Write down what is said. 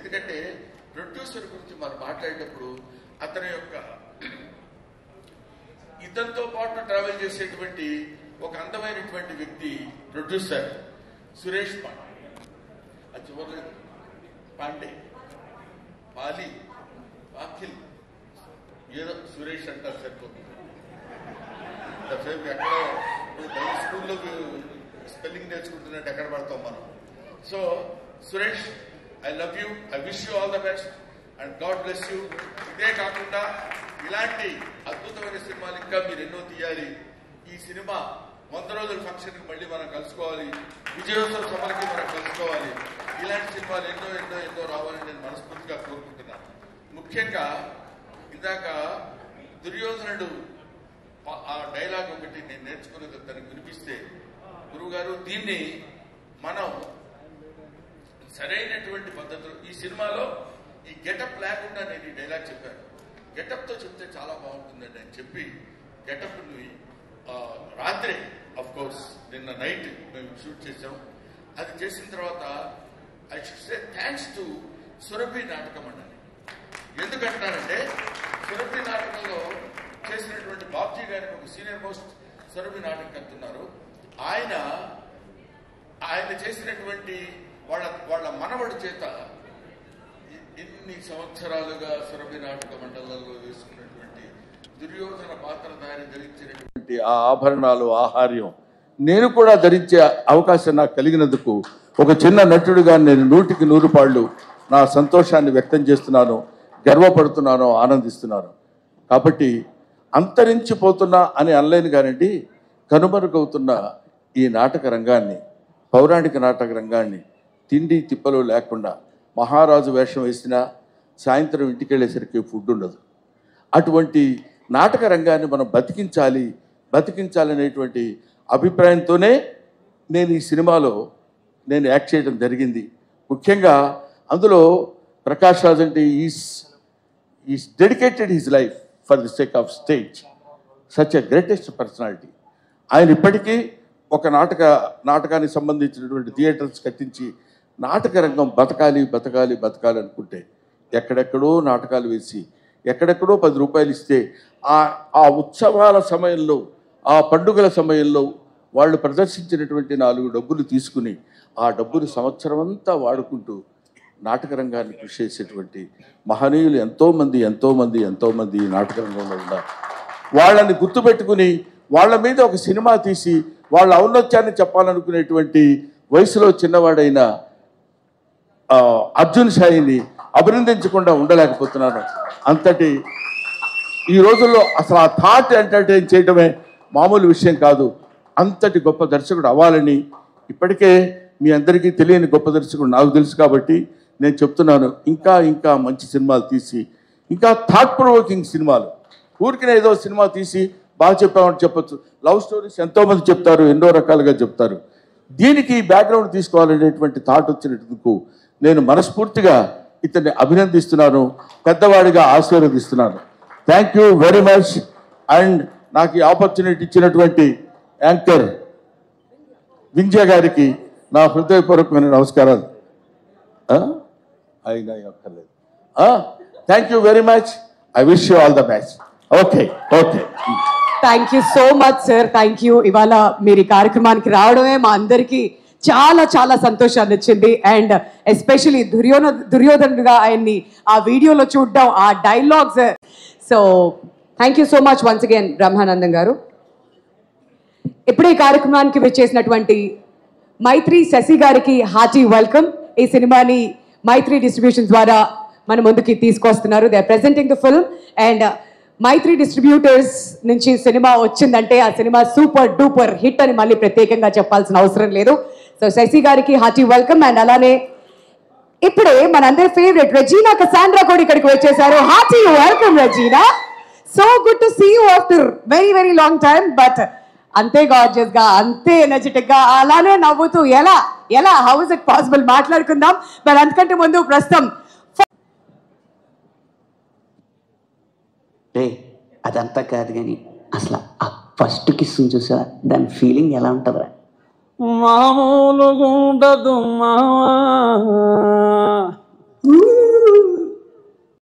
ఎందుకంటే ప్రొడ్యూసర్ గురించి మనం మాట్లాడేటప్పుడు అతని యొక్క ఇతనితో పాటు ట్రావెల్ చేసేటువంటి ఒక అందమైనటువంటి వ్యక్తి ప్రొడ్యూసర్ సురేష్ పాండే, అది చివరి పాండే, పాలి, అఖిల్, ఏదో సురేష్ అంటారు సరిపోతుంది. ఎక్కడో స్కూల్లో స్పెల్లింగ్ నేర్చుకుంటున్నట్టు ఎక్కడ పడతాం మనం. So Suresh, I love you, I wish you all the best and God bless you. ఇదే కాకుండా ఇలాంటి అద్భుతమైన సినిమాలు ఇంకా మీరు ఎన్నో తీయాలి. ఈ సినిమా 100 రోజుల ఫంక్షన్కి మళ్ళీ మనం కలుసుకోవాలి, విజయోత్సవ సభలకి మనం కలుసుకోవాలి. ఇలాంటి సినిమాలు ఎన్నో ఎన్నో ఎన్నో రావాలని నేను మనస్ఫూర్తిగా కోరుకుంటున్నాను. ముఖ్యంగా ఇందాక దుర్యోధనుడు ఆ డైలాగ్ ఒకటి నేను నేర్చుకున్నది దానికి వినిపిస్తే, గురువుగారు దీన్ని మనం సరైనటువంటి పద్ధతులు ఈ సినిమాలో ఈ గెటప్ లేకుండా నేను ఈ డైలాగ్ చెప్పాను. గెటప్తో చెప్తే చాలా బాగుంటుందండి అని చెప్పి గెటప్ని రాత్రి అఫ్ కోర్స్ నిన్న నైట్ మేము షూట్ చేసాం. అది చేసిన తర్వాత I should say thanks to Surabhi నాటక మండలి. ఎందుకంటారంటే సురభి నాటకంలో చేసినటువంటి బాబ్జీ గారికి ఒక సీనియర్ మోస్ట్ సురభి నాటకం ఉన్నారు. ఆయన చేసినటువంటి వాళ్ళ మనవడి చేత ఎన్ని సంవత్సరాలుగా సురభి నాటక మండలంలో వేసుకున్నటువంటి దుర్యోధన పాత్రధారి ధరించినటువంటి ఆ ఆభరణాలు, ఆహార్యం నేను కూడా ధరించే అవకాశం నాకు కలిగినందుకు ఒక చిన్న నటుడిగా నేను 100కి 100 పాళ్ళు నా సంతోషాన్ని వ్యక్తం చేస్తున్నాను, గర్వపడుతున్నాను, ఆనందిస్తున్నాను. కాబట్టి అంతరించిపోతున్నా అని అనలేను కానండి, కనుమరుగవుతున్న ఈ నాటక రంగాన్ని, పౌరాణిక నాటక రంగాన్ని తిండి తిప్పలు లేకుండా మహారాజు వేషం వేసినా సాయంత్రం ఇంటికి వెళ్ళేసరికి ఫుడ్ ఉండదు. అటువంటి నాటక రంగాన్ని మనం బతికించాలనేటువంటి అభిప్రాయంతోనే నేను ఈ సినిమాలో నేను యాక్ట్ చేయడం జరిగింది. ముఖ్యంగా అందులో ప్రకాష్ రాజ్ అంటే is dedicated his life for the sake of stage, such a greatest personality. ఆయన ఇప్పటికీ ఒక నాటకానికి సంబంధించినటువంటి థియేటర్స్ కట్టించి నాటక రంగం బతకాలి అనుకుంటే ఎక్కడెక్కడో నాటకాలు వేసి ఎక్కడెక్కడో 10 రూపాయలు ఇస్తే ఆ ఉత్సవాల సమయంలో, ఆ పండుగల సమయంలో వాళ్ళు ప్రదర్శించినటువంటి 4 డబ్బులు తీసుకుని ఆ డబ్బులు సంవత్సరం అంతా వాడుకుంటూ నాటక రంగాన్ని కృషి చేసేటువంటి మహనీయులు ఎంతోమంది ఈ నాటక రంగంలో ఉన్నారు. వాళ్ళని గుర్తుపెట్టుకుని వాళ్ళ మీద ఒక సినిమా తీసి వాళ్ళ ఔన్నత్యాన్ని చెప్పాలనుకునేటువంటి వయసులో చిన్నవాడైన అర్జున్ సాయిని అభినందించకుండా ఉండలేకపోతున్నాను. అంతటి ఈ రోజుల్లో అసలు ఆ థాట్ ఎంటర్టైన్ చేయడమే మామూలు విషయం కాదు. అంతటి గొప్ప దర్శకుడు అవ్వాలని, ఇప్పటికే మీ అందరికీ తెలియని గొప్ప దర్శకుడు నాకు తెలుసు కాబట్టి నేను చెప్తున్నాను, ఇంకా మంచి సినిమాలు తీసి, ఇంకా థాట్ ప్రొవోకింగ్ సినిమాలు, ఊరికినే ఏదో సినిమా తీసి బాగా చెప్పామని చెప్పచ్చు. లవ్ స్టోరీస్ ఎంతోమంది చెప్తారు, ఎన్నో రకాలుగా చెప్తారు. దీనికి బ్యాక్గ్రౌండ్ తీసుకోవాలనేటువంటి థాట్ వచ్చినందుకు నేను మనస్ఫూర్తిగా ఇతన్ని అభినందిస్తున్నాను, పెద్దవాడిగా ఆశీర్వదిస్తున్నాను. Thank you very much. And నాకు ఈ ఆపర్చునిటీ ఇచ్చినటువంటి యాంకర్ వింజయ గారికి నా హృదయపూర్వకమైన నమస్కారాలు. అక్కర్లేదు. Thank you very much. I wish you all the best. Okay. Thank you so much sir. Thank you. ఇవాళ మీరు ఈ కార్యక్రమానికి రావడమే మా అందరికీ చాలా సంతోషాన్ని ఇచ్చింది. అండ్ ఎస్పెషలీ దుర్యోధనుడుగా ఆయన్ని ఆ వీడియోలో చూడడం, ఆ dialogues. So thank you so much once again Brahmanandam గారు. ఇప్పుడే ఈ కార్యక్రమానికి విచ్చేసినటువంటి మైత్రి శశి గారికి హార్టీ వెల్కమ్. ఈ సినిమాని మైత్రి డిస్ట్రిబ్యూషన్ ద్వారా మన ముందుకి తీసుకొస్తున్నారు. They are presenting the film. And Mythri distributors నుంచి సినిమా వచ్చిందంటే ఆ సినిమా సూపర్ డూపర్ హిట్ అని మళ్ళీ ప్రత్యేకంగా చెప్పాల్సిన అవసరం లేదు. సో శశి గారికి హార్టీ వెల్కమ్. అండ్ అలానే ఇప్పుడే మనందరి ఫేవరెట్ రెజీనా కసాండ్రా కూడా ఇక్కడికి వచ్చేసారు. Hearty welcome Regina. So good to see you after very long time. But అంతే గార్జియస్ గా, అంతే ఎనర్జెటిక్ గా, అలానే నవ్వుతూ ఎలా హౌ ఇస్ ఇట్ పాసిబుల్ మాట్లాడుకుందాం. మరి అంతకంటే ముందు ప్రస్తుతం అదంతా కాదు కానీ అసలు ఆ ఫస్ట్ కిస్ చూసా, దాని ఫీలింగ్ ఎలా ఉంటుందా? మామూలుగా ఉండదు మావా,